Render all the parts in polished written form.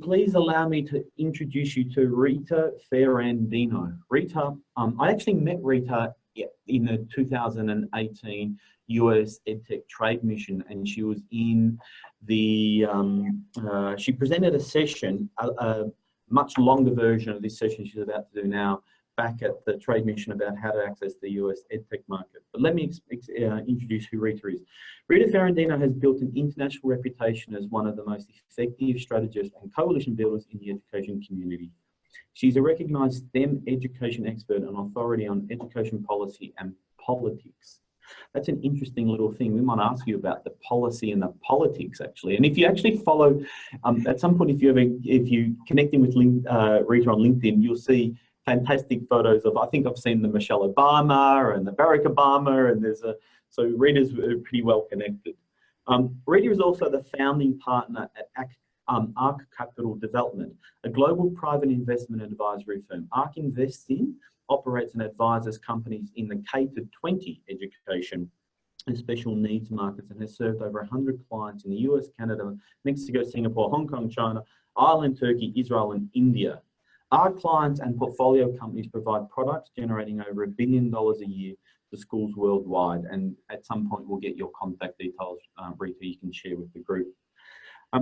please allow me to introduce you to Rita Ferrandino. Rita, I actually met Rita in the 2018 US EdTech Trade Mission, and she was in the, she presented a session, a much longer version of this session she's about to do now, back at the Trade Mission about how to access the US EdTech market. But let me introduce who Rita is. Rita Ferrandino has built an international reputation as one of the most effective strategists and coalition builders in the education community. She's a recognized STEM education expert and authority on education policy and politics. That's an interesting little thing. We might ask you about the policy and the politics, actually. And if you actually follow, at some point, if you connecting with Rita on LinkedIn, you'll see fantastic photos of, I think I've seen the Michelle Obama and the Barack Obama, and there's so Rita's pretty well connected. Rita is also the founding partner at ARC Capital Development, a global private investment advisory firm. ARC Investing operates and advises companies in the K-12 education and special needs markets, and has served over 100 clients in the US, Canada, Mexico, Singapore, Hong Kong, China, Ireland, Turkey, Israel, and India. Our clients and portfolio companies provide products generating over $1 billion a year to schools worldwide. And at some point, we'll get your contact details, Rita, you can share with the group.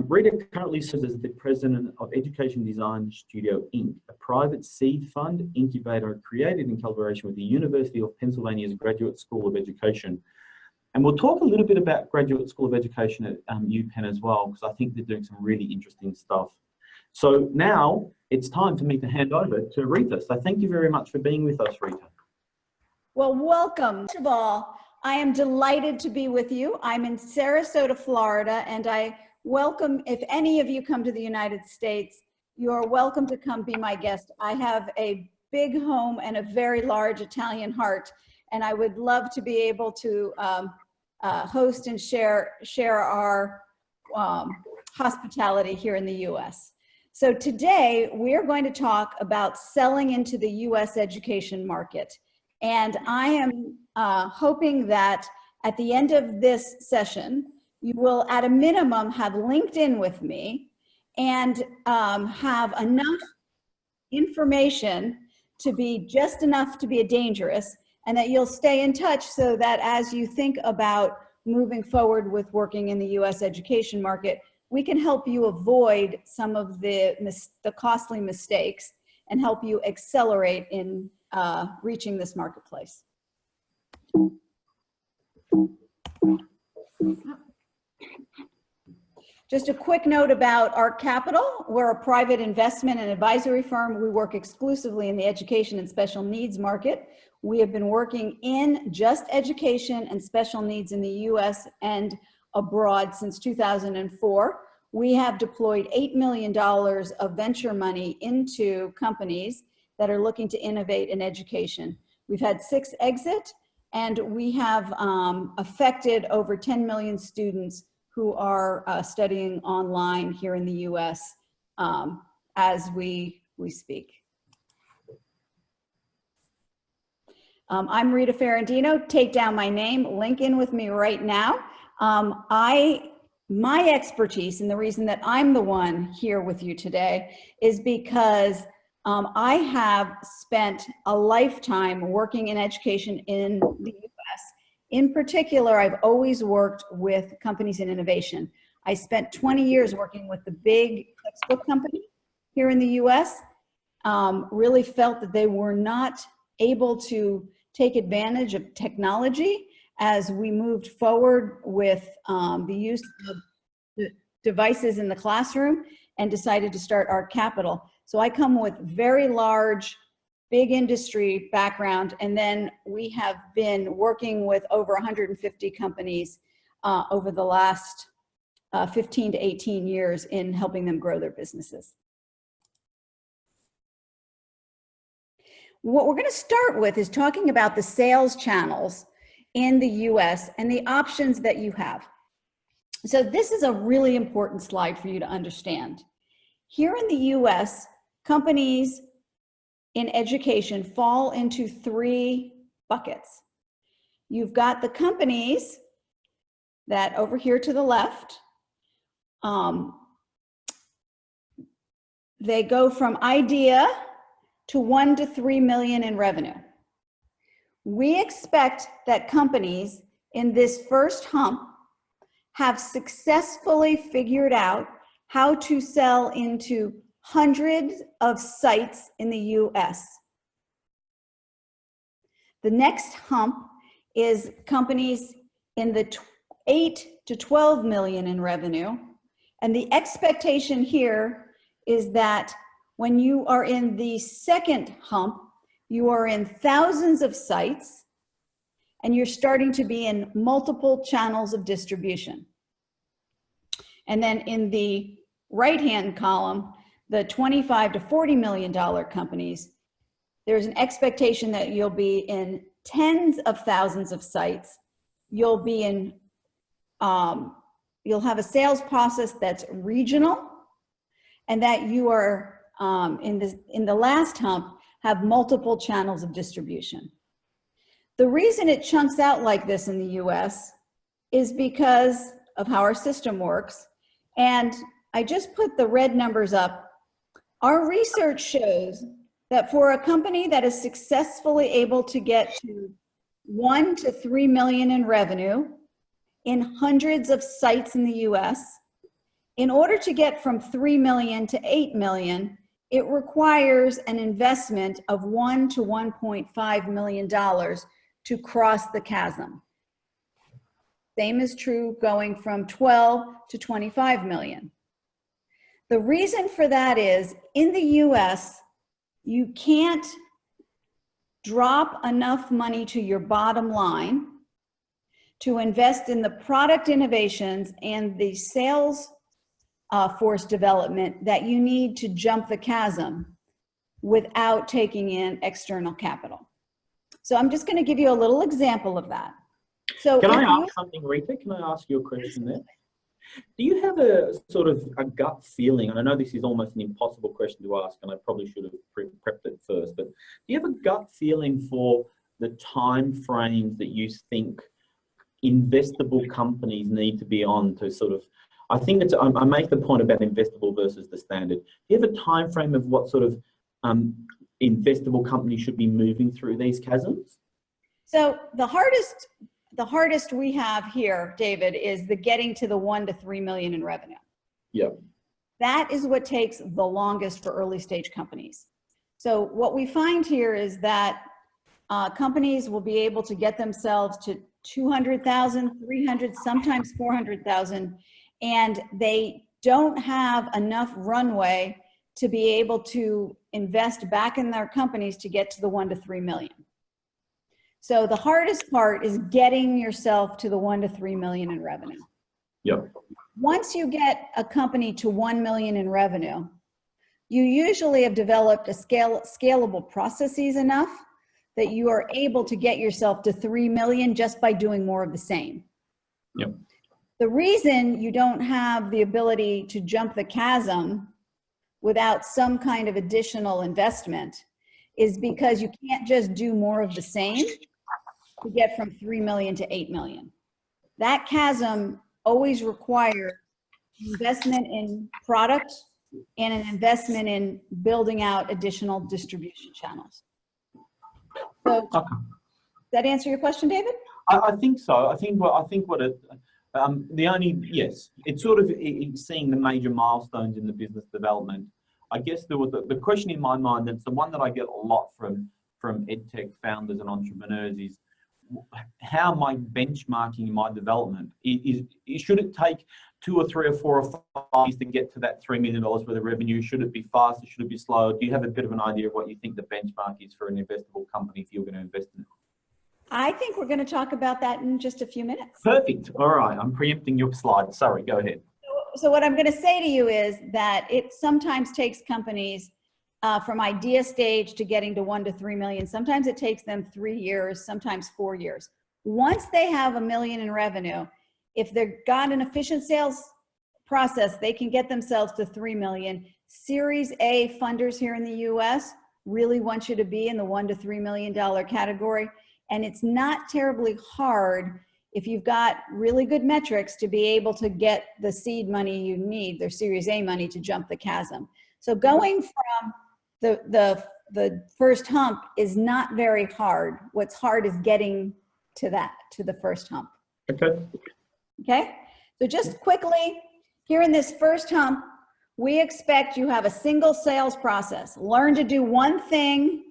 Rita currently serves as the president of Education Design Studio, Inc., a private seed fund incubator created in collaboration with the University of Pennsylvania's Graduate School of Education. And we'll talk a little bit about Graduate School of Education at UPenn as well, because I think they're doing some really interesting stuff. So now it's time for me to hand over to Rita. So thank you very much for being with us, Rita. Well, welcome. First of all, I am delighted to be with you. I'm in Sarasota, Florida, and I welcome, if any of you come to the United States, you're welcome to come be my guest. I have a big home and a very large Italian heart, and I would love to be able to host and share our hospitality here in the US. So today we're going to talk about selling into the US education market. And I am hoping that at the end of this session, you will at a minimum have LinkedIn with me and have enough information to be just enough to be dangerous, and that you'll stay in touch so that as you think about moving forward with working in the US education market, we can help you avoid some of the costly mistakes and help you accelerate in reaching this marketplace. Just a quick note about ARC Capital. We're a private investment and advisory firm. We work exclusively in the education and special needs market. We have been working in just education and special needs in the US and abroad since 2004. We have deployed $8 million of venture money into companies that are looking to innovate in education. We've had 6 exit, and we have affected over 10 million students who are studying online here in the US as we speak. I'm Rita Ferrandino. Take down my name, link in with me right now. My expertise, and the reason that I'm the one here with you today, is because I have spent a lifetime working in education in the US. In particular, I've always worked with companies in innovation. I spent 20 years working with the big textbook company here in the US, really felt that they were not able to take advantage of technology as we moved forward with the use of the devices in the classroom, and decided to start ARC Capital. So I come with very large, big industry background, and then we have been working with over 150 companies over the last 15 to 18 years in helping them grow their businesses. What we're going to start with is talking about the sales channels in the US and the options that you have. So this is a really important slide for you to understand. Here in the US, companies in education fall into 3 buckets. You've got the companies that over here to the left they go from idea to 1 to 3 million in revenue. We expect that companies in this first hump have successfully figured out how to sell into hundreds of sites in the US. The next hump is companies in the 8 to 12 million in revenue. And the expectation here is that when you are in the second hump, you are in thousands of sites and you're starting to be in multiple channels of distribution. And then in the right-hand column, the 25 to 40 million dollar companies, there's an expectation that you'll be in tens of thousands of sites. You'll be in, you'll have a sales process that's regional, and that you are in the last hump have multiple channels of distribution. The reason it chunks out like this in the US is because of how our system works. And I just put the red numbers up. Our research shows that for a company that is successfully able to get to 1 to 3 million in revenue in hundreds of sites in the US, in order to get from 3 million to 8 million, it requires an investment of $1 to $1.5 million to cross the chasm. Same is true going from 12 to 25 million. The reason for that is in the US, you can't drop enough money to your bottom line to invest in the product innovations and the sales force development that you need to jump the chasm without taking in external capital. So I'm just going to give you a little example of that. So can I ask something, Rita? Can I ask you a question there? Do you have a sort of a gut feeling, and I know this is almost an impossible question to ask, and I probably should have prepped it first, but do you have a gut feeling for the time frames that you think investable companies need to be on to sort of, I think it's, I make the point about investable versus the standard. Do you have a time frame of what sort of investable companies should be moving through these chasms? So the hardest we have here, David, is the getting to the 1 to 3 million in revenue. Yep. That is what takes the longest for early stage companies. So what we find here is that companies will be able to get themselves to 200,000, 300, sometimes 400,000, and they don't have enough runway to be able to invest back in their companies to get to the 1 to 3 million. So the hardest part is getting yourself to the 1 to 3 million in revenue. Yep. Once you get a company to 1 million in revenue, you usually have developed a scalable processes enough that you are able to get yourself to 3 million just by doing more of the same. Yep. The reason you don't have the ability to jump the chasm without some kind of additional investment is because you can't just do more of the same to get from 3 million to 8 million. That chasm always requires investment in product and an investment in building out additional distribution channels. So, Okay. does that answer your question, David? I think so. I think what it, yes, it's sort of seeing the major milestones in the business development. I guess there was the question in my mind, that's the one that I get a lot from EdTech founders and entrepreneurs, is how am I benchmarking my development? Should it take 2 or 3 or 4 or 5 years to get to that $3 million worth of revenue? Should it be faster? Should it be slower? Do you have a bit of an idea of what you think the benchmark is for an investable company if you're going to invest in it? I think we're going to talk about that in just a few minutes. Perfect. All right. I'm preempting your slide. Sorry, go ahead. So what I'm going to say to you is that it sometimes takes companies from idea stage to getting to 1 to 3 million. Sometimes it takes them 3 years, sometimes 4 years. Once they have $1 million in revenue, if they've got an efficient sales process, they can get themselves to 3 million. Series A funders here in the US really want you to be in the $1 to $3 million category. And it's not terribly hard if you've got really good metrics to be able to get the seed money you need, their Series A money, to jump the chasm. So going from the first hump is not very hard. What's hard is getting to the first hump. Okay. Okay? So just quickly, here in this first hump, we expect you have a single sales process. Learn to do one thing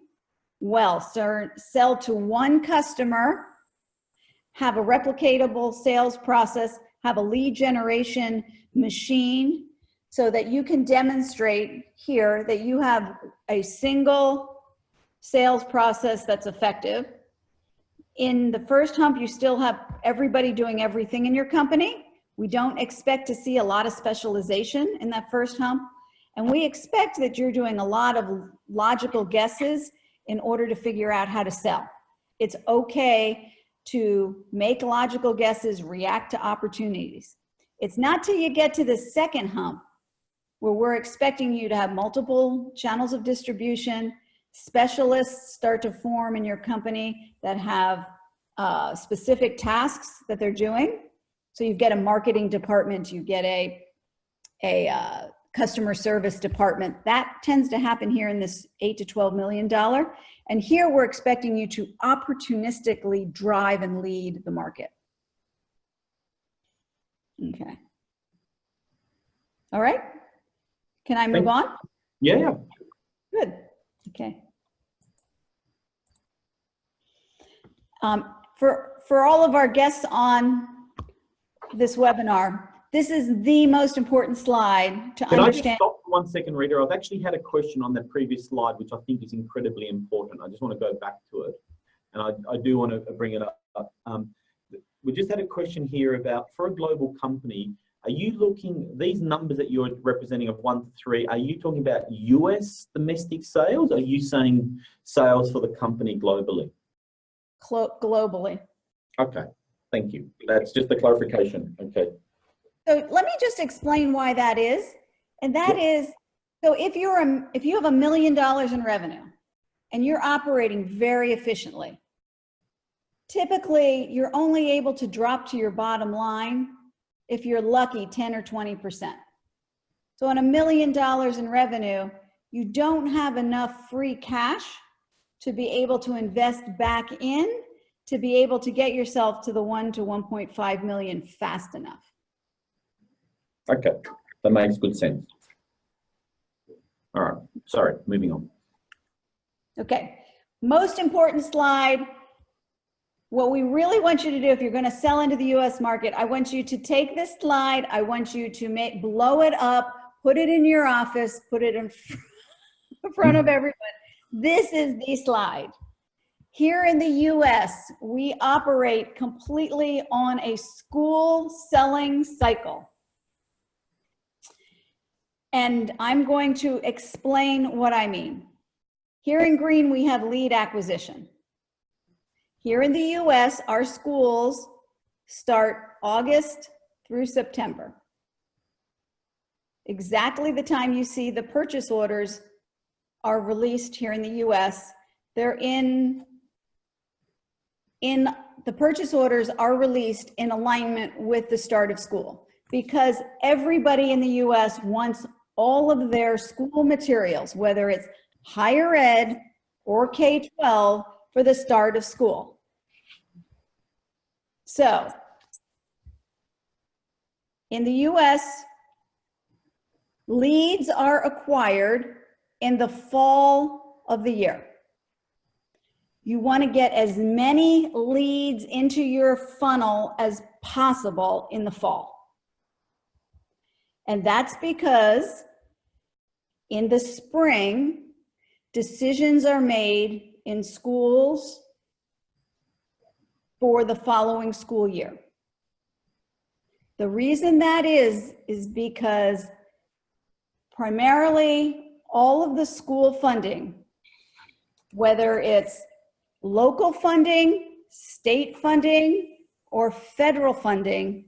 well. So sell to one customer, have a replicatable sales process, have a lead generation machine so that you can demonstrate here that you have a single sales process that's effective. In the first hump, you still have everybody doing everything in your company. We don't expect to see a lot of specialization in that first hump. And we expect that you're doing a lot of logical guesses in order to figure out how to sell. It's okay to make logical guesses, react to opportunities. It's not till you get to the second hump where we're expecting you to have multiple channels of distribution, specialists start to form in your company that have specific tasks that they're doing. So you get a marketing department, you get a customer service department. That tends to happen here in this $8 to $12 million. And here we're expecting you to opportunistically drive and lead the market. Okay. All right. Can I move on? Yeah. Good. Okay. For all of our guests on this webinar, this is the most important slide to understand. Can I just stop for 1 second, Rita? I've actually had a question on the previous slide, which I think is incredibly important. I just want to go back to it. And I do want to bring it up. We just had a question here about, for a global company, are you looking, these numbers that you're representing of 1 to 3, are you talking about US domestic sales? Or are you saying sales for the company globally? Globally. Okay, thank you. That's just the clarification. Okay. So let me just explain why that is. And that is, so if you have $1 million in revenue and you're operating very efficiently, typically you're only able to drop to your bottom line, if you're lucky, 10 or 20%. So on $1 million in revenue, you don't have enough free cash to be able to invest back in, to be able to get yourself to the 1 to 1.5 million fast enough. Okay, that makes good sense. All right, sorry, moving on. Okay, most important slide. What we really want you to do if you're going to sell into the US market, I want you to take this slide, I want you to blow it up, put it in your office, put it in front of everyone. This is the slide. Here in the US, we operate completely on a school selling cycle. And I'm going to explain what I mean. Here in green, we have lead acquisition. Here in the US, our schools start August through September. Exactly the time you see the purchase orders are released here in the US. They're the purchase orders are released in alignment with the start of school, because everybody in the US wants all of their school materials, whether it's higher ed or K-12, for the start of school. So in the US, leads are acquired in the fall of the year. You want to get as many leads into your funnel as possible in the fall. And that's because in the spring, decisions are made in schools for the following school year. The reason that is because primarily all of the school funding, whether it's local funding, state funding, or federal funding,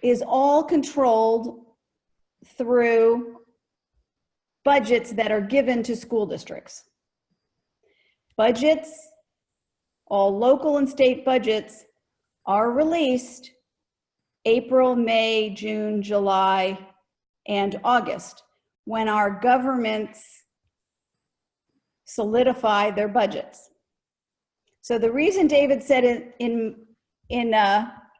is all controlled through budgets that are given to school districts. Budgets, all local and state budgets, are released April, May, June, July, and August, when our governments solidify their budgets. So the reason David said it in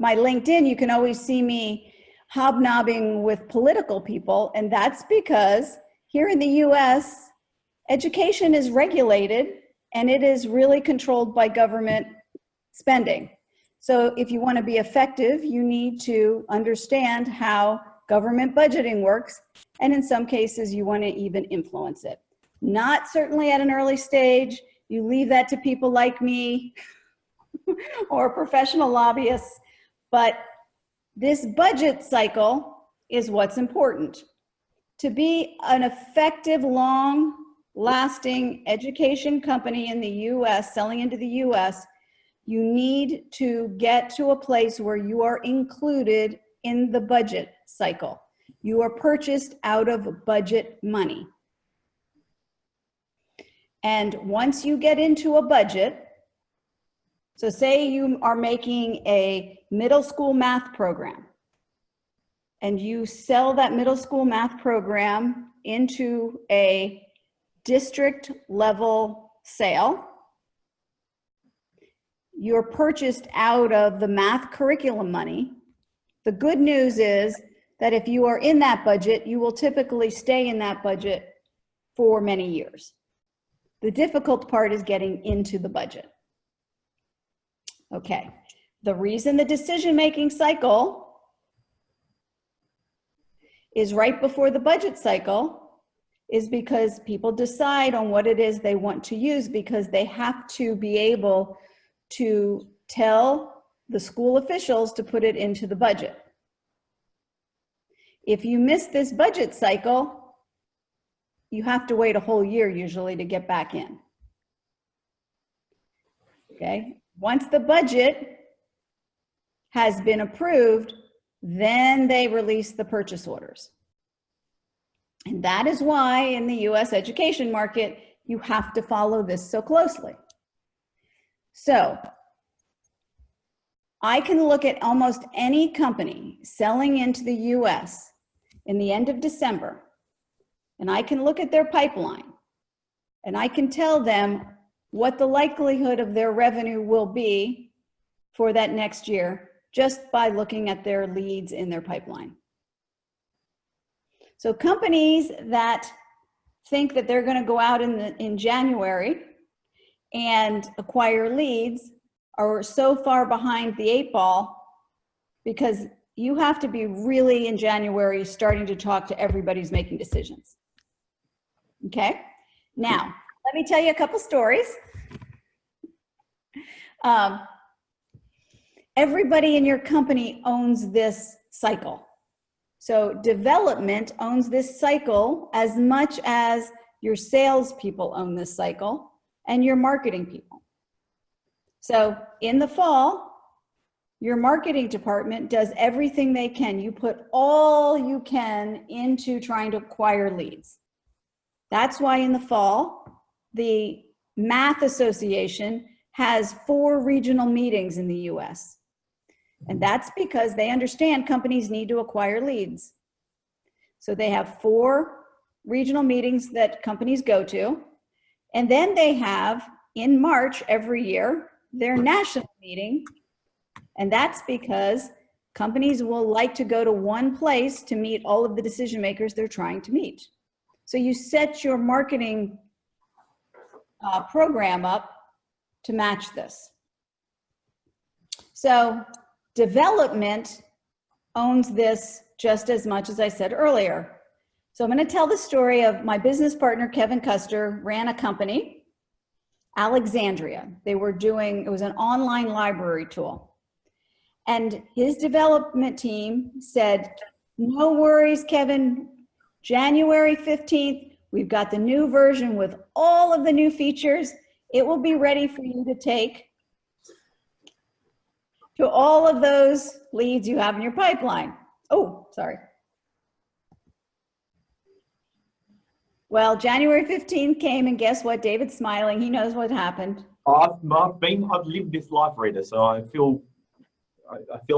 my LinkedIn, you can always see me hobnobbing with political people, and that's because here in the US, education is regulated and it is really controlled by government spending. So if you want to be effective, you need to understand how government budgeting works, and in some cases you want to even influence it. Not certainly at an early stage. You leave that to people like me or professional lobbyists, but this budget cycle is what's important. To be an effective, long-lasting education company in the US, selling into the US, you need to get to a place where you are included in the budget cycle. You are purchased out of budget money. And once you get into a budget, so say you are making a middle school math program, and you sell that middle school math program into a district level sale, you're purchased out of the math curriculum money. The good news is that if you are in that budget, you will typically stay in that budget for many years. The difficult part is getting into the budget. Okay, the reason the decision-making cycle is right before the budget cycle is because people decide on what it is they want to use, because they have to be able to tell the school officials to put it into the budget. If you miss this budget cycle, you have to wait a whole year usually to get back in. Okay, once the budget has been approved, then they release the purchase orders. And that is why in the US education market, you have to follow this so closely. So I can look at almost any company selling into the US in the end of December, and I can look at their pipeline, and I can tell them what the likelihood of their revenue will be for that next year just by looking at their leads in their pipeline. So companies that think that they're going to go out in January and acquire leads are so far behind the 8 ball, because you have to be really in January starting to talk to everybody who's making decisions. Okay, now let me tell you a couple stories. Everybody in your company owns this cycle. So development owns this cycle as much as your salespeople own this cycle and your marketing people. So in the fall, your marketing department does everything they can. You put all you can into trying to acquire leads. That's why in the fall, the Math Association has 4 regional meetings in the US. And that's because they understand companies need to acquire leads. So they have 4 regional meetings that companies go to. And then they have, in March every year, their national meeting. And that's because companies will like to go to one place to meet all of the decision makers they're trying to meet. So you set your marketing program up to match this. So development owns this just as much as I said earlier. So I'm going to tell the story of my business partner, Kevin Custer, ran a company, Alexandria. They were doing, it was an online library tool. And his development team said, no worries, Kevin, January 15th, we've got the new version with all of the new features. It will be ready for you to take to all of those leads you have in your pipeline. Oh, sorry. Well, January 15th came, and guess what? David's smiling. He knows what happened. I've lived this life, Rita, so I feel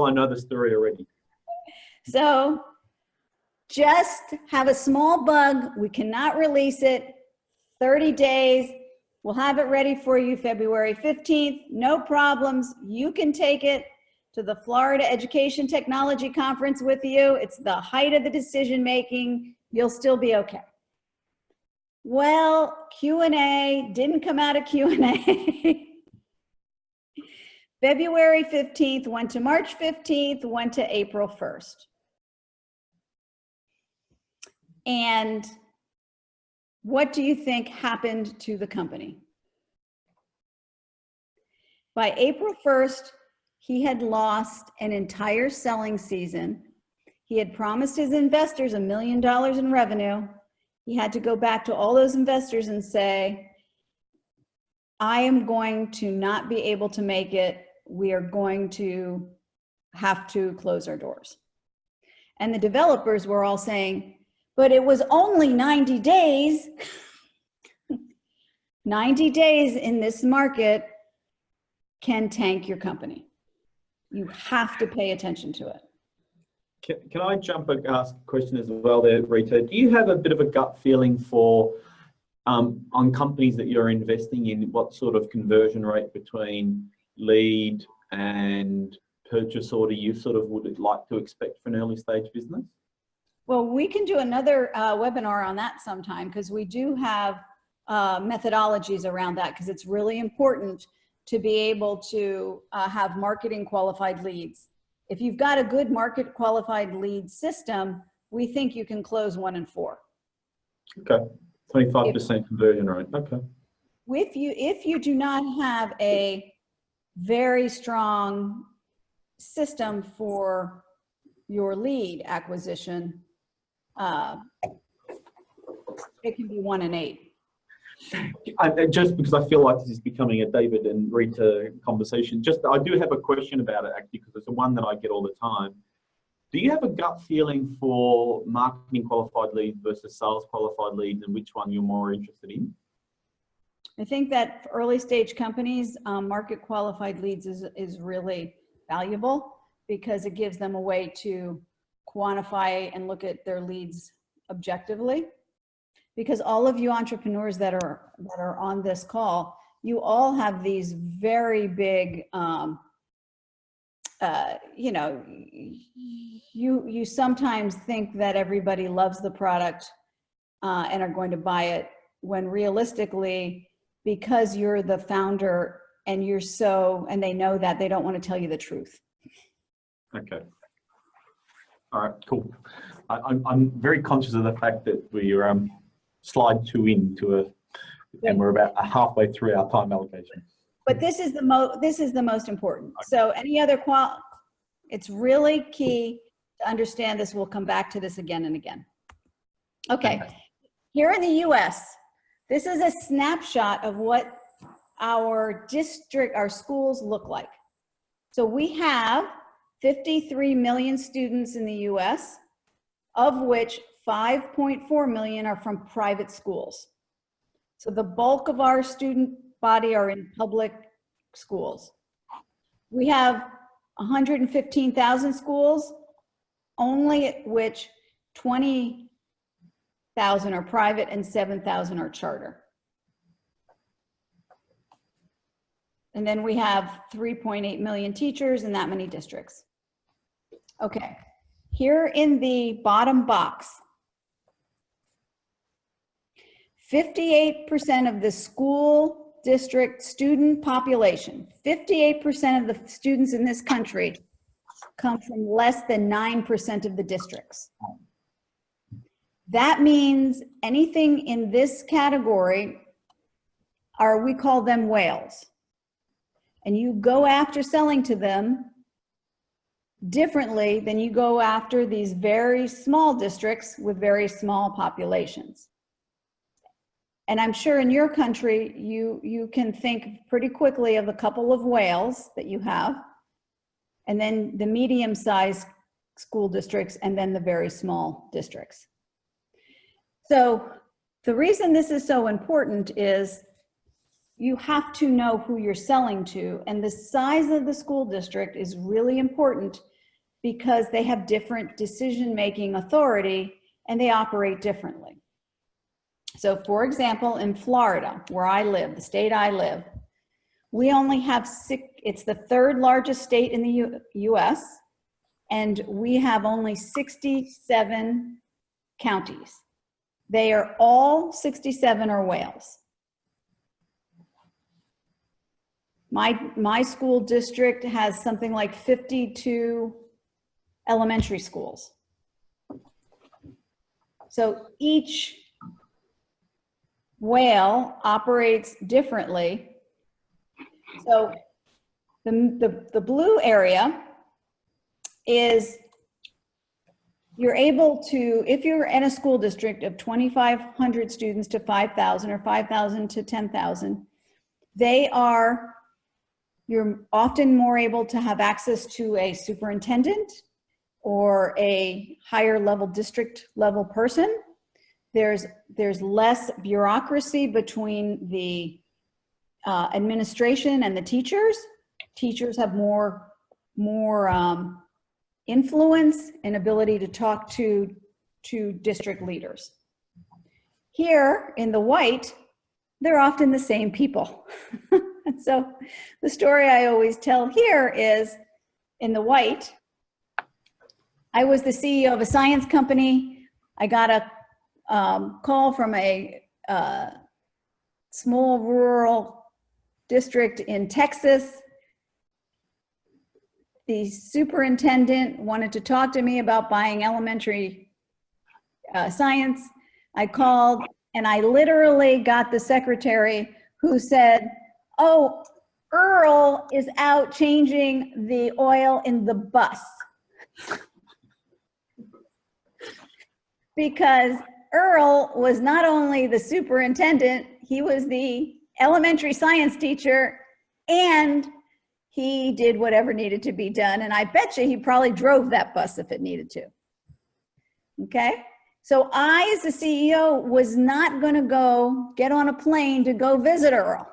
I know the story already. So just have a small bug. We cannot release it. 30 days. We'll have it ready for you February 15th. No problems. You can take it to the Florida Education Technology Conference with you. It's the height of the decision making. You'll still be okay. Well, Q&A didn't come out of Q&A. February 15th went to March 15th, went to April 1st. And what do you think happened to the company? By April 1st, he had lost an entire selling season. He had promised his investors $1 million in revenue. He had to go back to all those investors and say, I am going to not be able to make it. We are going to have to close our doors. And the developers were all saying, but it was only 90 days. 90 days in this market can tank your company. You have to pay attention to it. Can I jump and ask a question as well there, Rita? Do you have a bit of a gut feeling for, on companies that you're investing in, what sort of conversion rate between lead and purchase order you sort of would like to expect for an early stage business? Well, we can do another webinar on that sometime, because we do have methodologies around that, because it's really important to be able to have marketing qualified leads. If you've got a good market qualified lead system, we think you can close 1 in 4. Okay, 25% conversion rate, okay. If you do not have a very strong system for your lead acquisition, it can be 1 in 8. Just because I feel like this is becoming a David and Rita conversation, I do have a question about it actually, because it's the one that I get all the time. Do you have a gut feeling for marketing qualified leads versus sales qualified leads, and which one you're more interested in? I think that for early stage companies, market qualified leads is really valuable, because it gives them a way to quantify and look at their leads objectively. Because all of you entrepreneurs that are on this call, you all have these very big, you know, you sometimes think that everybody loves the product and are going to buy it, when realistically, because you're the founder and and they know that, they don't want to tell you the truth. Okay. All right, cool. I'm very conscious of the fact that we're slide 2 into and we're about halfway through our time allocation. But this is the most important. Okay. So any other it's really key to understand this. We'll come back to this again and again. Okay. Here in the US, this is a snapshot of what our schools look like. So we have 53 million students in the US, of which 5.4 million are from private schools. So the bulk of our student body are in public schools. We have 115,000 schools, only at which 20,000 are private and 7,000 are charter. And then we have 3.8 million teachers in that many districts. Okay, here in the bottom box, 58% of the school district student population, 58% of the students in this country come from less than 9% of the districts. That means anything in this category we call them whales. And you go after selling to them differently than you go after these very small districts with very small populations. And I'm sure in your country, you can think pretty quickly of a couple of whales that you have, and then the medium-sized school districts, and then the very small districts. So the reason this is so important is you have to know who you're selling to, and the size of the school district is really important, because they have different decision-making authority and they operate differently. So for example, in Florida, where I live, the state I live, we only have it's the third largest state in the US, and we have only 67 counties. They are all 67 are Wales. My school district has something like 52 elementary schools. So each Wale operates differently. So the blue area is you're able to, if you're in a school district of 2,500 students to 5,000 or 5,000 to 10,000, you're often more able to have access to a superintendent or a higher level district level person. There's less bureaucracy between the administration and the teachers. Teachers have more influence and ability to talk to district leaders. Here in the white, they're often the same people. And so the story I always tell here is, in the white, I was the CEO of a science company. I got a call from a small rural district in Texas. The superintendent wanted to talk to me about buying elementary science. I called and I literally got the secretary who said, "Oh, Earl is out changing the oil in the bus." Because Earl was not only the superintendent, he was the elementary science teacher, and he did whatever needed to be done. And I bet you he probably drove that bus if it needed to. Okay? So I, as the CEO, was not going to go get on a plane to go visit Earl.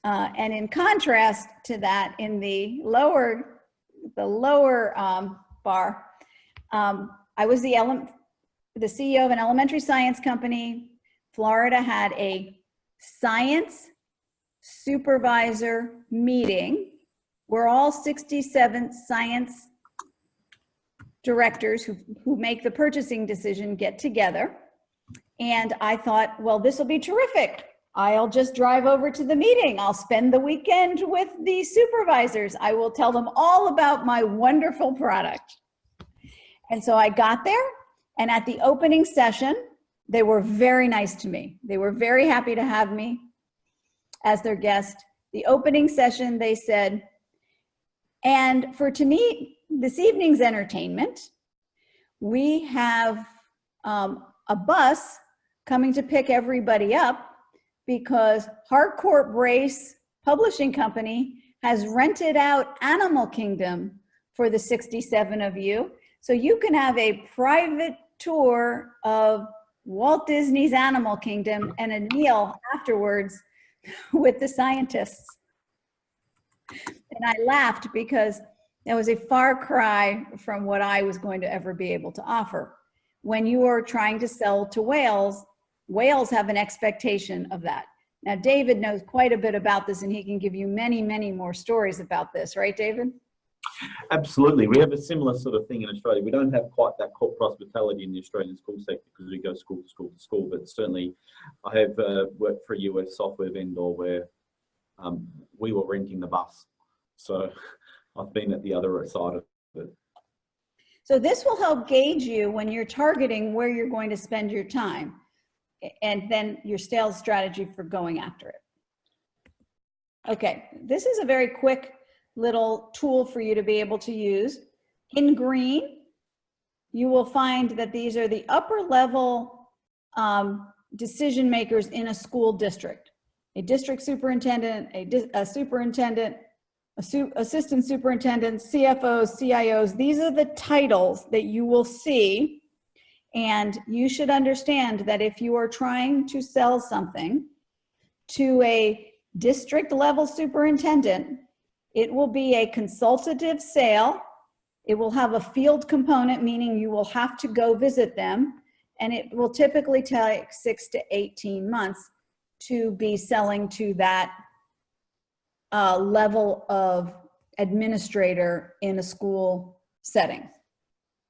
And in contrast to that, in the lower bar, I was the CEO of an elementary science company. Florida had a science supervisor meeting where all 67 science directors who make the purchasing decision get together. And I thought, well, this will be terrific. I'll just drive over to the meeting. I'll spend the weekend with the supervisors. I will tell them all about my wonderful product. And so I got there, and at the opening session, they were very nice to me. They were very happy to have me as their guest. The opening session, they said, and for this evening's entertainment, we have a bus coming to pick everybody up because Harcourt Brace Publishing Company has rented out Animal Kingdom for the 67 of you. So you can have a private tour of Walt Disney's Animal Kingdom and a meal afterwards with the scientists. And I laughed because that was a far cry from what I was going to ever be able to offer. When you are trying to sell to whales, whales have an expectation of that. Now, David knows quite a bit about this, and he can give you many, many more stories about this, right, David? Absolutely. We have a similar sort of thing in Australia. We don't have quite that corporate hospitality in the Australian school sector because we go school to school to school, but certainly I have worked for a US software vendor where we were renting the bus. So I've been at the other side of it. So this will help gauge you when you're targeting where you're going to spend your time and then your sales strategy for going after it. Okay, this is a very quick little tool for you to be able to use. In green, you will find that these are the upper level decision makers in a school district. A district superintendent, a superintendent, assistant superintendents, CFOs, CIOs. These are the titles that you will see. And you should understand that if you are trying to sell something to a district level superintendent, It will be a consultative sale. It will have a field component, meaning you will have to go visit them, and it will typically take 6 to 18 months to be selling to that level of administrator in a school setting.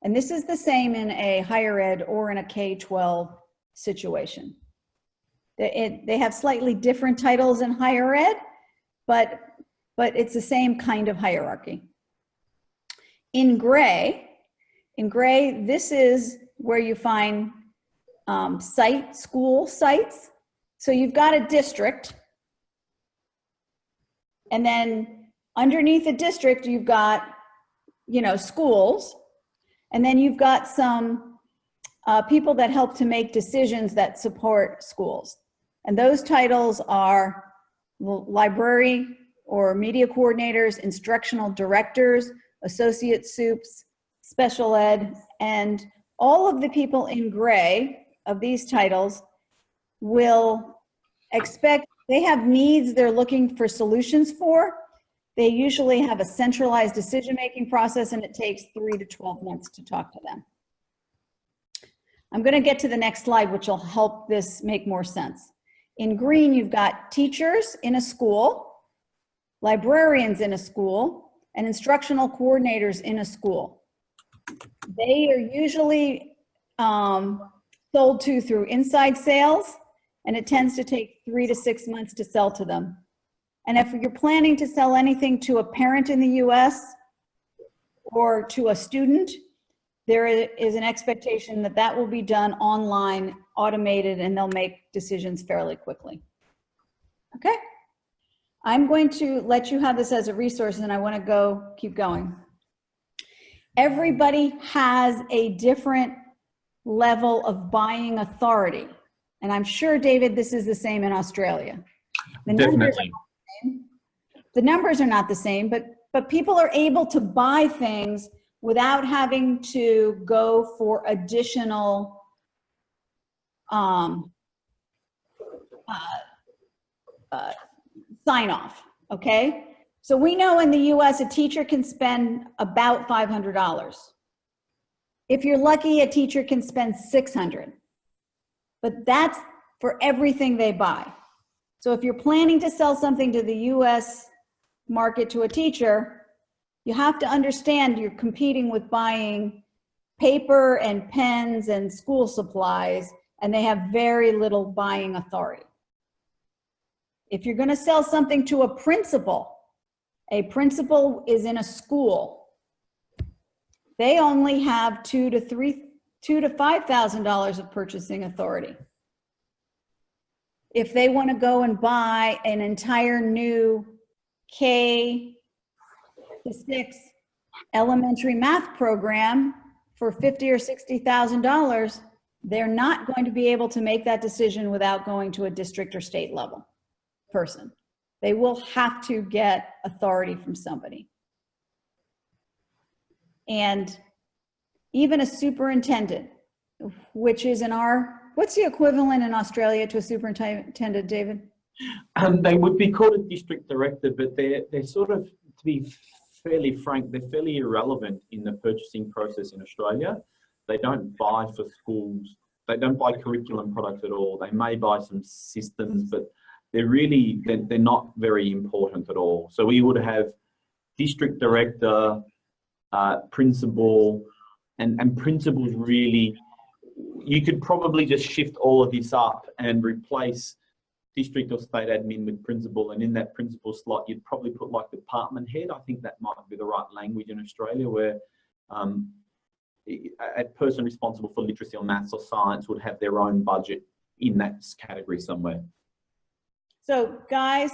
And this is the same in a higher ed or in a K-12 situation. They have slightly different titles in higher ed, but it's the same kind of hierarchy. In gray, this is where you find school sites. So you've got a district, and then underneath the district, you've got, schools, and then you've got some people that help to make decisions that support schools. And those titles are library or media coordinators, instructional directors, associate soups, special ed, and all of the people in gray of these titles will expect, they have needs they're looking for solutions for. They usually have a centralized decision-making process, and it takes 3 to 12 months to talk to them. I'm going to get to the next slide, which will help this make more sense. In green, you've got teachers in a school, librarians in a school, and instructional coordinators in a school. They are usually sold to through inside sales, and it tends to take 3 to 6 months to sell to them. And if you're planning to sell anything to a parent in the US or to a student, there is an expectation that that will be done online, automated, and they'll make decisions fairly quickly. Okay? I'm going to let you have this as a resource, and I want to keep going. Everybody has a different level of buying authority. And I'm sure, David, this is the same in Australia. Definitely. The numbers are not the same, but people are able to buy things without having to go for additional sign off, okay? So we know in the US, a teacher can spend about $500. If you're lucky, a teacher can spend $600. But that's for everything they buy. So if you're planning to sell something to the US market to a teacher, you have to understand you're competing with buying paper and pens and school supplies, and they have very little buying authority. If you're going to sell something to a principal is in a school. They only have $2,000 to $5,000 of purchasing authority. If they want to go and buy an entire new K-6 elementary math program for $50,000 or $60,000, they're not going to be able to make that decision without going to a district or state level person. They will have to get authority from somebody. And even a superintendent, which is what's the equivalent in Australia to a superintendent, David? They would be called a district director, but they're sort of, to be fairly frank, they're fairly irrelevant in the purchasing process in Australia. They don't buy for schools. They don't buy curriculum products at all. They may buy some systems, but they're not very important at all. So we would have district director, principal, and principals really, you could probably just shift all of this up and replace district or state admin with principal, and in that principal slot you'd probably put like department head. I think that might be the right language in Australia, where a person responsible for literacy or maths or science would have their own budget in that category somewhere. So guys,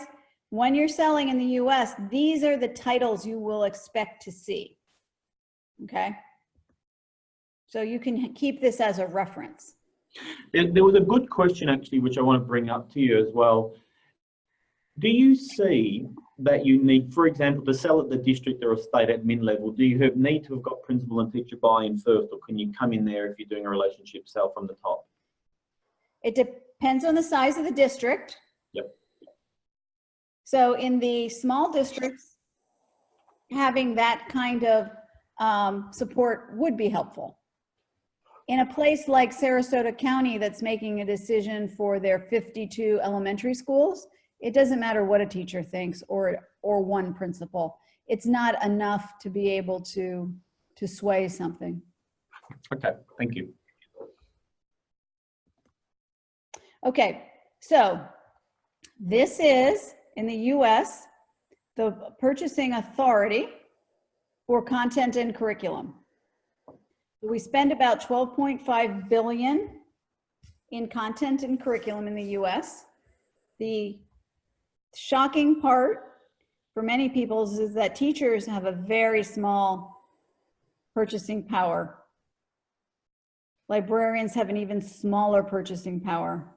when you're selling in the US, these are the titles you will expect to see, okay? So you can keep this as a reference. There was a good question actually, which I want to bring up to you as well. Do you see that you need, for example, to sell at the district or state admin level, do you need to have got principal and teacher buy-in first, or can you come in there if you're doing a relationship sell from the top? It depends on the size of the district. Yep. So in the small districts, having that kind of support would be helpful. In a place like Sarasota County that's making a decision for their 52 elementary schools, it doesn't matter what a teacher thinks or one principal. It's not enough to be able to sway something. Okay, thank you. Okay, so this is, in the US, the purchasing authority for content and curriculum. We spend about $12.5 billion in content and curriculum in the US. The shocking part for many people is that teachers have a very small purchasing power. Librarians have an even smaller purchasing power.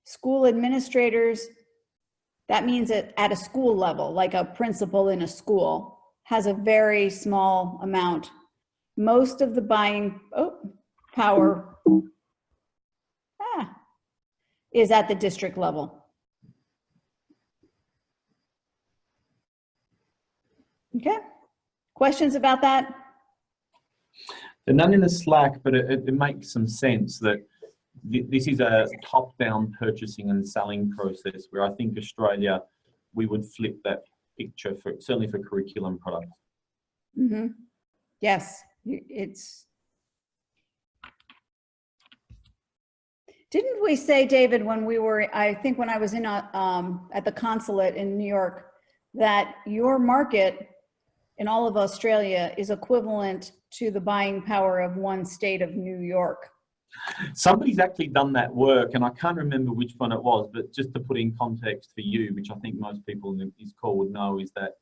School administrators, that means at a school level, like a principal in a school, has a very small amount. Most of the buying power is at the district level. Okay, questions about that? There are none in the Slack, but it makes some sense that this is a top-down purchasing and selling process where I think Australia, we would flip that picture, certainly for curriculum products. Mm-hmm. Yes, it's... Didn't we say, David, when we were, I think when I was in at the consulate in New York, that your market in all of Australia is equivalent to the buying power of one state of New York? Somebody's actually done that work, and I can't remember which one it was, but just to put in context for you, which I think most people in this call would know, is that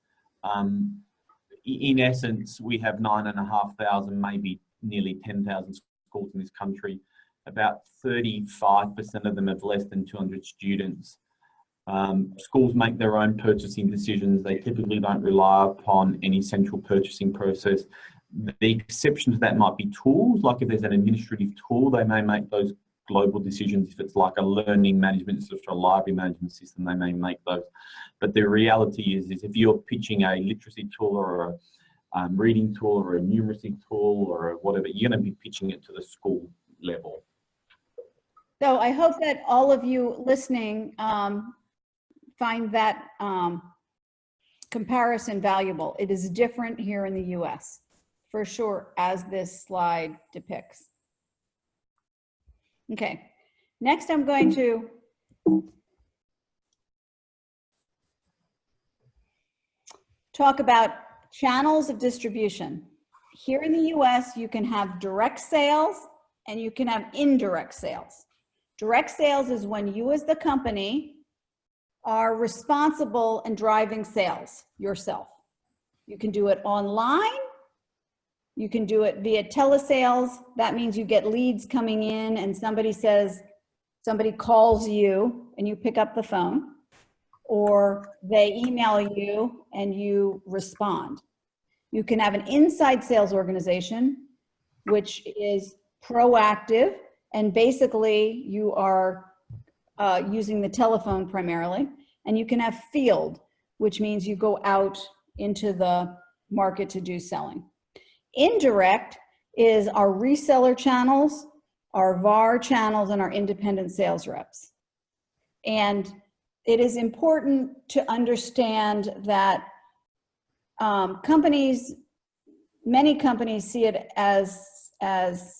in essence, we have 9,500, maybe nearly 10,000 schools in this country. About 35% of them have less than 200 students. Schools make their own purchasing decisions. They typically don't rely upon any central purchasing process. The exception to that might be tools, like if there's an administrative tool, they may make those global decisions. If it's like a learning management system or a library management system, they may make those. But the reality is if you're pitching a literacy tool or a reading tool or a numeracy tool or whatever, you're going to be pitching it to the school level. So I hope that all of you listening find that comparison valuable. It is different here in the US, for sure, as this slide depicts. Okay, next I'm going to talk about channels of distribution. Here in the US, you can have direct sales and you can have indirect sales. Direct sales is when you as the company are responsible and driving sales yourself. You can do it online. You can do it via telesales. That means you get leads coming in and somebody calls you and you pick up the phone, or they email you and you respond. You can have an inside sales organization, which is proactive, and basically you are using the telephone primarily. And you can have field, which means you go out into the market to do selling. Indirect is our reseller channels, our VAR channels, and our independent sales reps. And it is important to understand that many companies see it as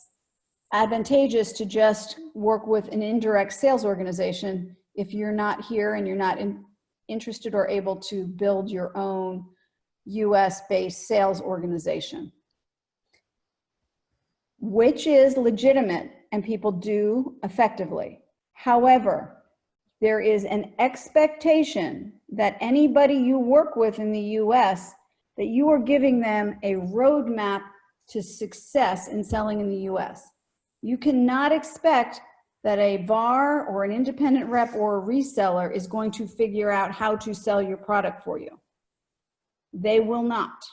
advantageous to just work with an indirect sales organization if you're not here and you're not interested or able to build your own US-based sales organization, which is legitimate and people do effectively. However, there is an expectation that anybody you work with in the US, that you are giving them a roadmap to success in selling in the US. You cannot expect that a VAR or an independent rep or a reseller is going to figure out how to sell your product for you. They will not.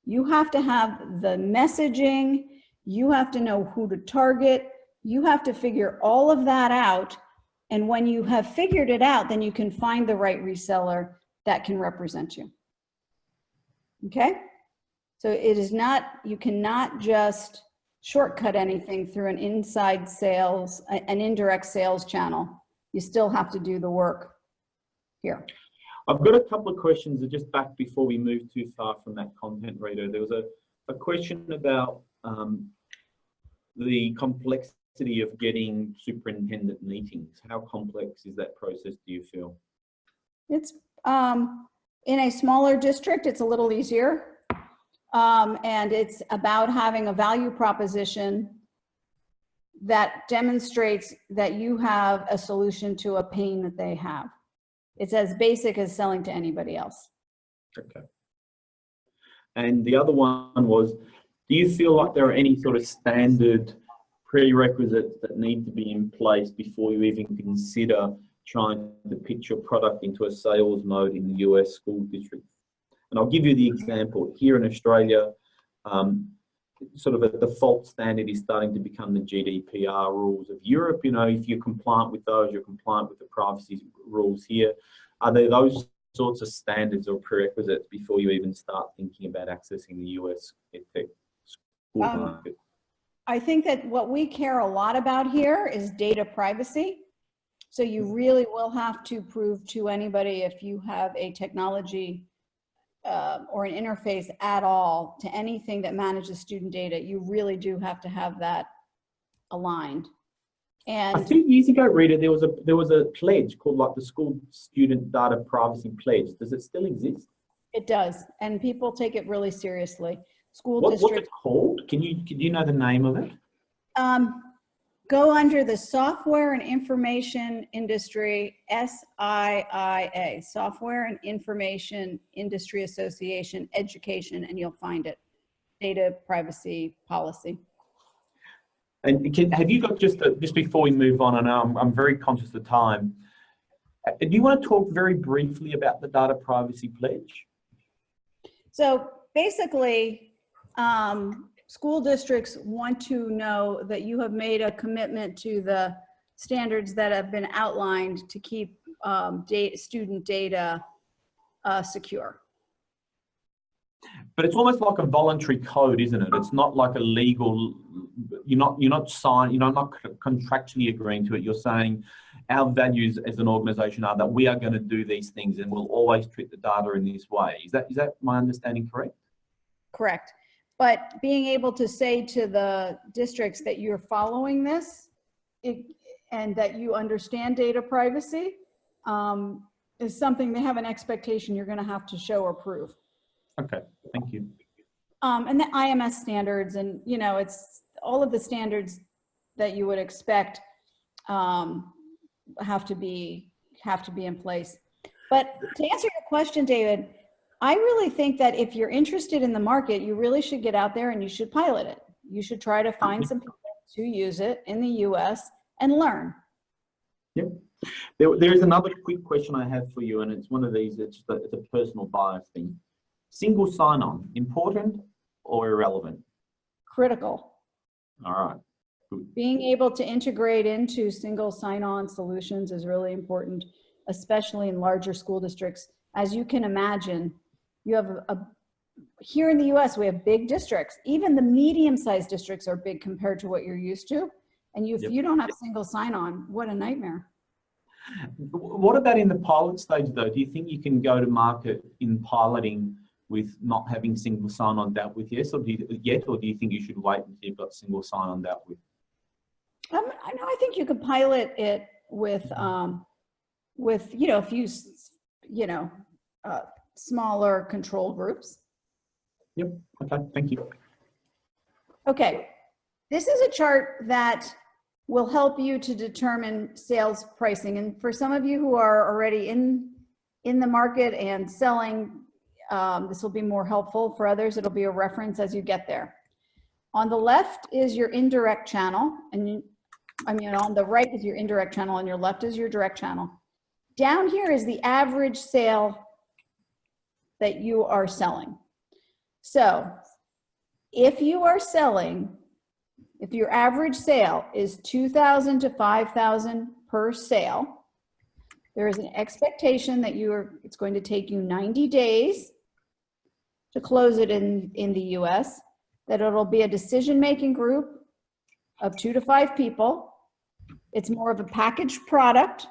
You have to have the messaging, you have to know who to target, you have to figure all of that out, and when you have figured it out, then you can find the right reseller that can represent you. Okay? So it is not, you cannot just shortcut anything through an inside sales, an indirect sales channel. You still have to do the work here. I've got a couple of questions that just back before we move too far from that content, Rita. There was a question about the complexity of getting superintendent meetings. How complex is that process, do you feel? It's in a smaller district, it's a little easier. And it's about having a value proposition that demonstrates that you have a solution to a pain that they have. It's as basic as selling to anybody else. Okay. And the other one was, do you feel like there are any sort of standard prerequisites that need to be in place before you even consider trying to pitch your product into a sales mode in the US school district? And I'll give you the example. Here in Australia, sort of a default standard is starting to become the GDPR rules of Europe. You know, if you're compliant with those, you're compliant with the privacy rules here. Are there those sorts of standards or prerequisites before you even start thinking about accessing the US EdTech school market? I think that what we care a lot about here is data privacy. So you really will have to prove to anybody, if you have a technology or an interface at all to anything that manages student data, you really do have to have that aligned. And a few years ago, Rita, there was a pledge called like the School Student Data Privacy Pledge. Does it still exist? It does, and people take it really seriously. What's it called? Can you know the name of it? Go under the Software and Information Industry, SIIA, Software and Information Industry Association Education, and you'll find it. Data Privacy Policy. And have you got just before we move on, I know I'm very conscious of time. Do you want to talk very briefly about the Data Privacy Pledge? So basically, school districts want to know that you have made a commitment to the standards that have been outlined to keep student data secure. But it's almost like a voluntary code, isn't it? It's not like a legal. You're not contractually agreeing to it. You're saying our values as an organisation are that we are going to do these things and we'll always treat the data in this way. Is that my understanding correct? Correct. But being able to say to the districts that you're following this and that you understand data privacy is something they have an expectation you're going to have to show or prove. Okay, thank you. And the IMS standards, and you know, it's all of the standards that you would expect have to be in place. But to answer your question, David, I really think that if you're interested in the market, you really should get out there and you should pilot it. You should try to find some people to use it in the US and learn. Yep. There's another quick question I have for you, and it's one of these, it's a personal bias thing. Single sign-on, important or irrelevant? Critical. All right. Good. Being able to integrate into single sign-on solutions is really important, especially in larger school districts. As you can imagine, you have here in the US, we have big districts. Even the medium-sized districts are big compared to what you're used to. And if you don't have single sign-on, what a nightmare. What about in the pilot stage though? Do you think you can go to market in piloting with not having single sign-on dealt with or do you think you should wait until you've got single sign-on dealt with? I think you could pilot it with you know, a few smaller control groups. Yep. Okay. Thank you. Okay. This is a chart that will help you to determine sales pricing. And for some of you who are already in the market and selling, this will be more helpful. For others, it'll be a reference as you get there. On the left is your indirect channel, and on the right is your indirect channel, and your left is your direct channel. Down here is the average sale that you are selling. So if you are selling, if your average sale is $2,000 to $5,000 per sale, there is an expectation that it's going to take you 90 days to close it in the US, that it'll be a decision-making group of 2 to 5 people. It's more of a packaged product,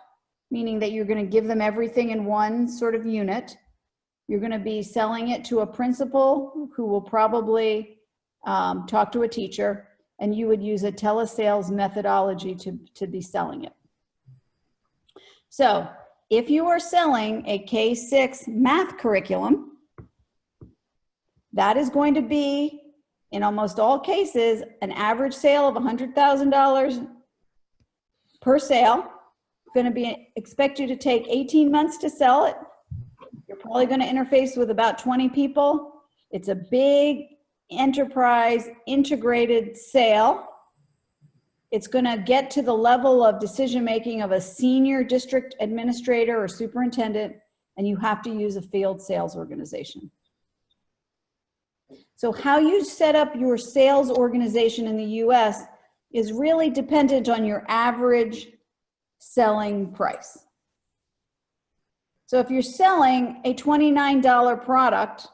meaning that you're going to give them everything in one sort of unit. You're going to be selling it to a principal who will probably talk to a teacher, and you would use a telesales methodology to be selling it. So if you are selling a K-6 math curriculum, that is going to be, in almost all cases, an average sale of $100,000 per sale. It's going to be expect you to take 18 months to sell it. You're probably going to interface with about 20 people. It's a big enterprise integrated sale. It's going to get to the level of decision making of a senior district administrator or superintendent, and you have to use a field sales organization. So how you set up your sales organization in the US is really dependent on your average selling price. So if you're selling a $29 product,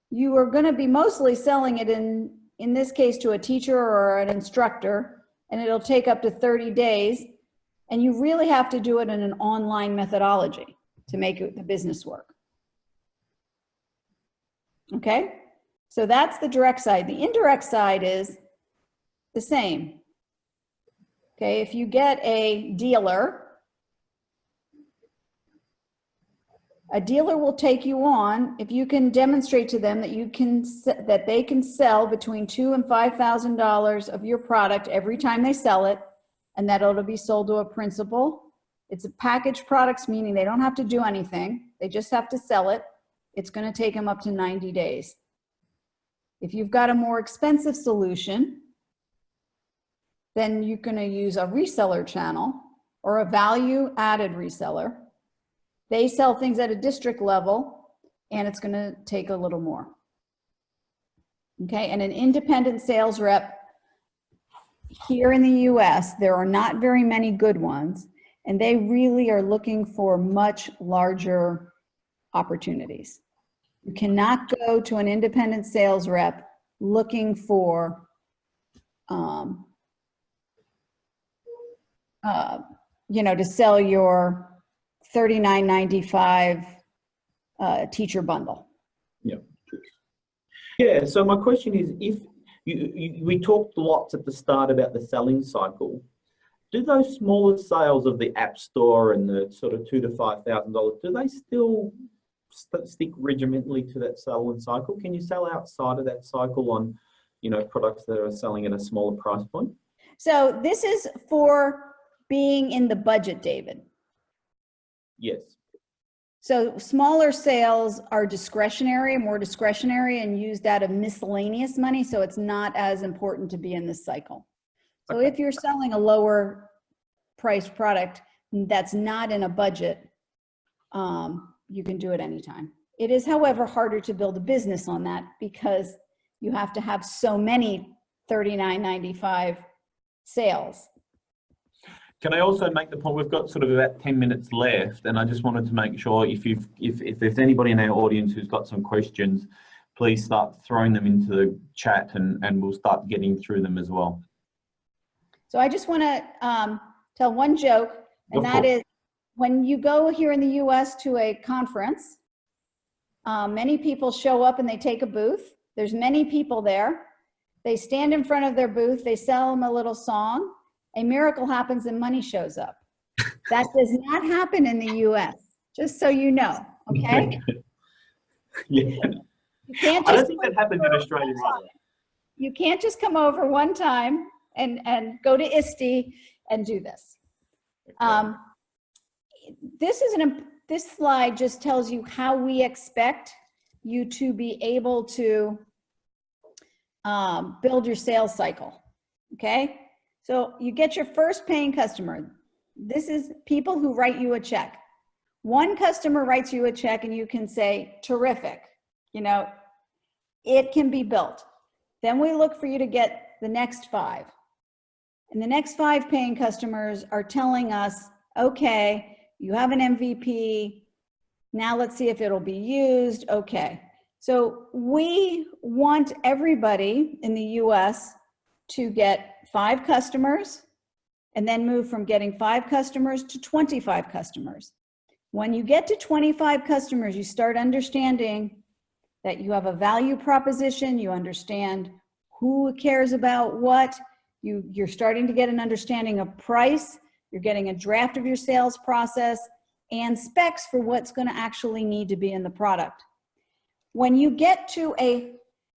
you are going to be mostly selling it in this case to a teacher or an instructor, and it'll take up to 30 days. And you really have to do it in an online methodology to make the business work. Okay, so that's the direct side. The indirect side is the same. Okay, if you get a dealer will take you on if you can demonstrate to them that they can sell between $2,000 and $5,000 of your product every time they sell it, and that it'll be sold to a principal. It's a packaged products, meaning they don't have to do anything. They just have to sell it. It's going to take them up to 90 days. If you've got a more expensive solution, then you're going to use a reseller channel or a value-added reseller. They sell things at a district level, and it's going to take a little more. Okay, and an independent sales rep here in the US, there are not very many good ones, and they really are looking for much larger opportunities. You cannot go to an independent sales rep looking for to sell your $39.95 teacher bundle. Yeah, so my question is, if we talked lots at the start about the selling cycle, do those smaller sales of the App Store and the sort of $2,000 to $5,000, do they still stick regimentally to that selling cycle? Can you sell outside of that cycle on, products that are selling at a smaller price point? So this is for being in the budget, David. Yes. So smaller sales are discretionary, more discretionary, and used out of miscellaneous money, so it's not as important to be in this cycle. So Okay. if you're selling a lower priced product that's not in a budget, you can do it anytime. It is, however, harder to build a business on that because you have to have so many $39.95 sales. Can I also make the point, we've got sort of about 10 minutes left, and I just wanted to make sure if there's anybody in our audience who's got some questions, please start throwing them into the chat and we'll start getting through them as well. So I just want to tell one joke, and that is when you go here in the US to a conference, many people show up and they take a booth. There's many people there. They stand in front of their booth, they sell them a little song. A miracle happens and money shows up. That does not happen in the US, just so you know, okay? Yeah. You can't I just don't think that happens in Australia either. You can't just come over one time and go to ISTE and do this. Okay. This slide just tells you how we expect you to be able to build your sales cycle, okay? So you get your first paying customer. This is people who write you a check. One customer writes you a check and you can say, terrific, it can be built. Then we look for you to get the next 5. And the next 5 paying customers are telling us, okay, you have an MVP, Now let's see if it'll be used. Okay. So we want everybody in the US to get 5 customers and then move from getting 5 customers to 25 customers. When you get to 25 customers, you start understanding that you have a value proposition, you understand who cares about what, you're starting to get an understanding of price, you're getting a draft of your sales process and specs for what's going to actually need to be in the product. When you get to a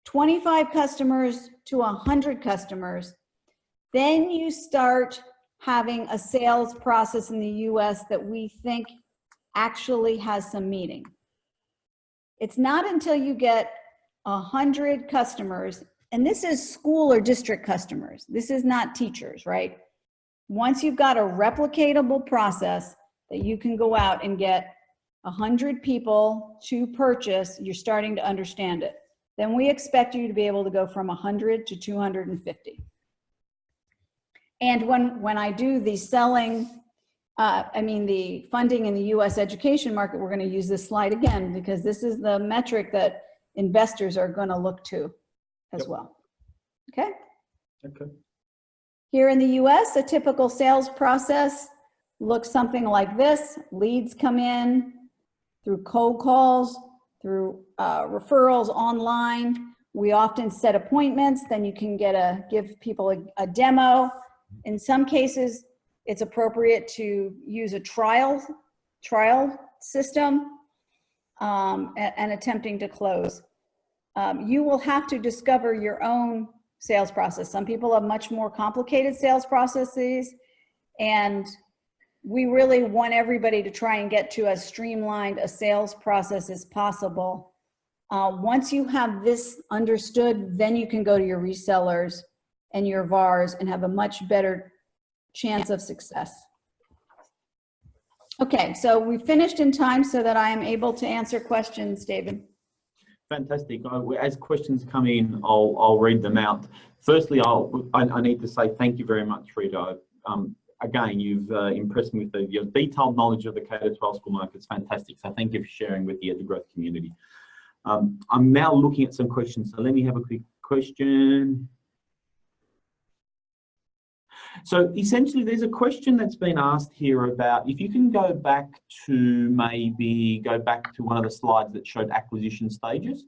25 customers to 100 customers, then you start having a sales process in the US that we think actually has some meaning. It's not until you get 100 customers, and this is school or district customers. This is not teachers, right? Once you've got a replicatable process that you can go out and get 100 people to purchase, you're starting to understand it. Then we expect you to be able to go from 100 to 250. And when I do the selling, the funding in the US education market, we're going to use this slide again because this is the metric that investors are going to look to as well. Okay? Okay. Here in the US, a typical sales process looks something like this. Leads come in through cold calls, through referrals online. We often set appointments, then you can give people a demo. In some cases, it's appropriate to use a trial system and attempting to close. You will have to discover your own sales process. Some people have much more complicated sales processes, and we really want everybody to try and get to as streamlined a sales process as possible. Once you have this understood, then you can go to your resellers and your VARs and have a much better chance of success. Okay, so we finished in time so that I am able to answer questions, David. Fantastic. As questions come in, I'll read them out. Firstly, I need to say thank you very much, Rita. Again, you've impressed me with your detailed knowledge of the K-12 school market. It's fantastic. So thank you for sharing with the growth community. I'm now looking at some questions. So let me have a quick question. So essentially, there's a question that's been asked here about if you can go back to one of the slides that showed acquisition stages.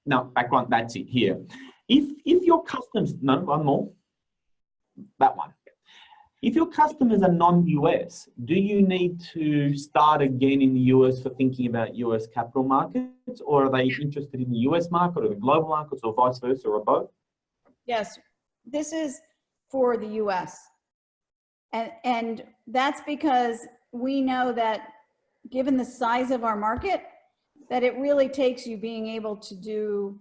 No, back one. That's it here. If your customers, no, one more. That one. If your customers are non-US, do you need to start again in the US for thinking about US capital markets, or are they interested in the US market or the global markets, or vice versa, or both? Yes, this is for the US. And that's because we know that given the size of our market, that it really takes you being able to do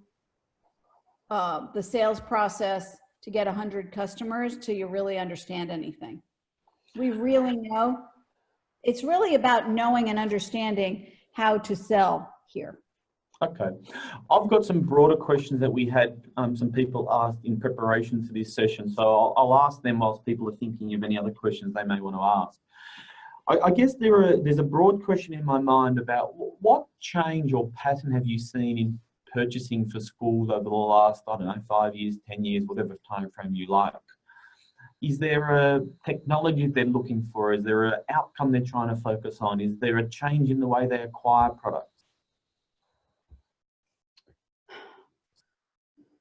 the sales process to get 100 customers till you really understand anything. We really know. It's really about knowing and understanding how to sell here. Okay. I've got some broader questions that we had some people asked in preparation for this session. So I'll ask them whilst people are thinking of any other questions they may want to ask. I guess there's a broad question in my mind about what change or pattern have you seen in purchasing for schools over the last, 5 years, 10 years, whatever time frame you like. Is there a technology they're looking for? Is there an outcome they're trying to focus on? Is there a change in the way they acquire products?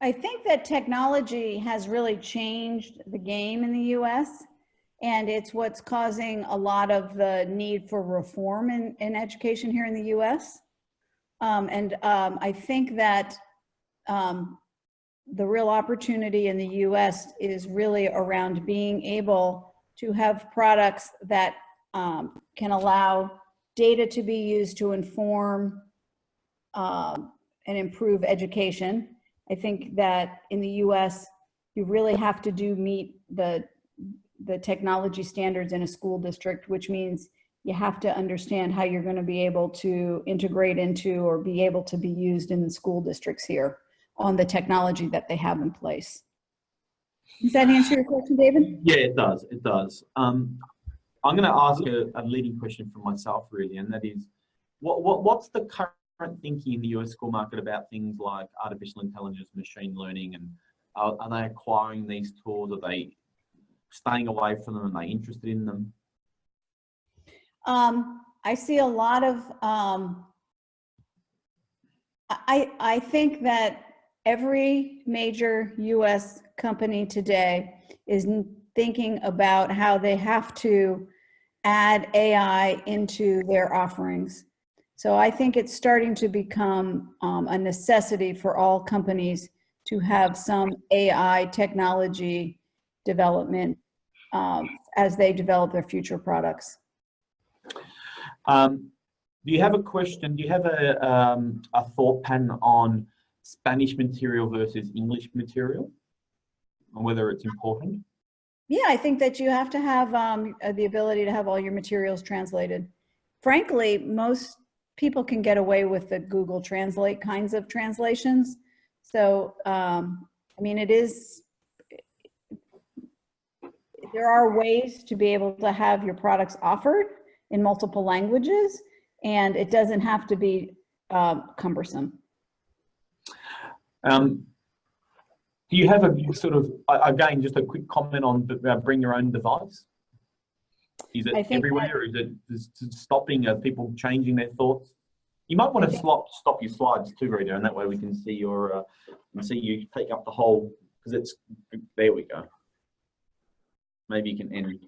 I think that technology has really changed the game in the US, and it's what's causing a lot of the need for reform in education here in the US. I think that the real opportunity in the US is really around being able to have products that can allow data to be used to inform and improve education. I think that in the US, you really have to meet the technology standards in a school district, which means you have to understand how you're going to be able to integrate into or be able to be used in the school districts here on the technology that they have in place. Does that answer your question, David? Yeah, it does. It does. I'm going to ask a leading question for myself, really, and that is, what's the current thinking in the US school market about things like artificial intelligence, machine learning, and are they acquiring these tools? Are they staying away from them? Are they interested in them? I see a lot of, I think that every major US company today is thinking about how they have to add AI into their offerings. So I think it's starting to become a necessity for all companies to have some AI technology development as they develop their future products. Do you have a question? Do you have a thought pattern on Spanish material versus English material, and whether it's important? Yeah, I think that you have to have the ability to have all your materials translated. Frankly, most people can get away with the Google Translate kinds of translations. So, I mean, there are ways to be able to have your products offered in multiple languages, and it doesn't have to be cumbersome. Do you have a sort of, again, just a quick comment on bring your own device? Is it everywhere, or is it stopping people changing their thoughts? You might want to stop your slides too, Rita, and that way we can see your, you take up the whole, because it's, there we go. Maybe you can end.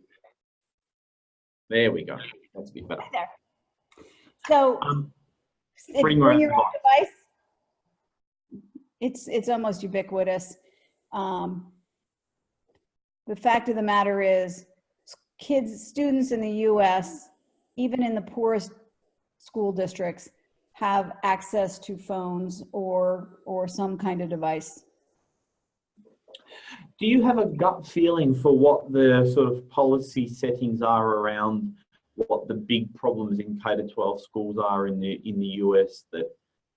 There we go. That's a bit better. There. So, bring your own device. It's almost ubiquitous. The fact of the matter is, students in the US, even in the poorest school districts, have access to phones or some kind of device. Do you have a gut feeling for what the sort of policy settings are around what the big problems in K-12 schools are in the US that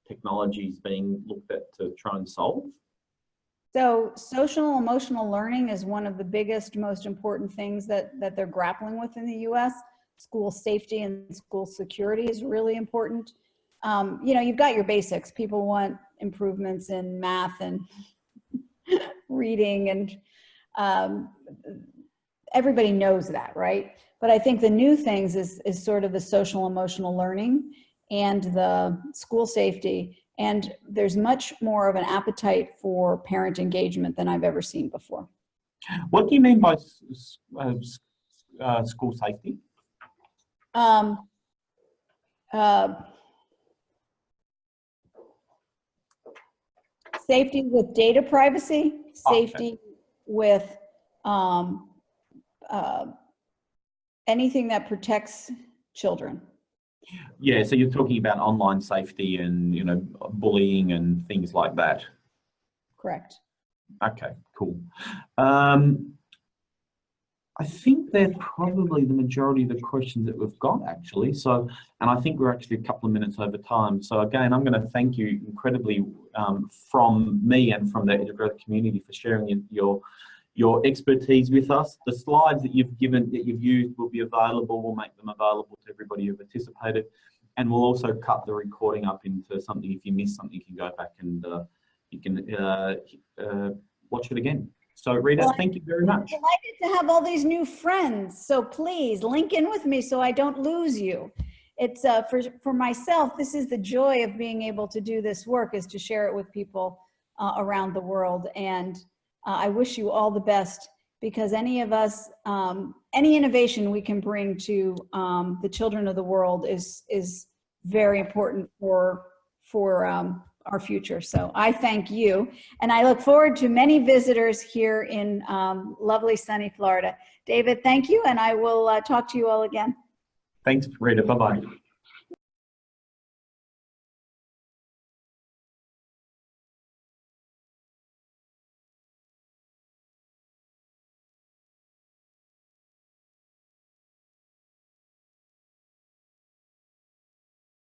technology is being looked at to try and solve? So social emotional learning is one of the biggest, most important things that they're grappling with in the US. School safety and school security is really important. You know, you've got your basics. People want improvements in math and reading, and everybody knows that, right? But I think the new things is sort of the social emotional learning and the school safety. And there's much more of an appetite for parent engagement than I've ever seen before. What do you mean by school safety? Safety with data privacy, safety with anything that protects children. Yeah, so you're talking about online safety and, you know, bullying and things like that. Correct. Okay, cool. I think they're probably the majority of the questions that we've got, actually. So, and I think we're actually a couple of minutes over time. So again, I'm going to thank you incredibly from me and from the educator community for sharing your expertise with us. The slides that you've used will be available. We'll make them available to everybody who participated, and we'll also cut the recording up into something. If you missed something, you can go back and you can watch it again. So Rita, thank you very much. I'm delighted to have all these new friends. So please link in with me so I don't lose you. It's for myself, this is the joy of being able to do this work, is to share it with people around the world. And I wish you all the best, because any of us, any innovation we can bring to the children of the world is very important for our future. So I thank you, and I look forward to many visitors here in lovely sunny Florida. David, thank you, and I will talk to you all again. Thanks, Rita. Bye-bye.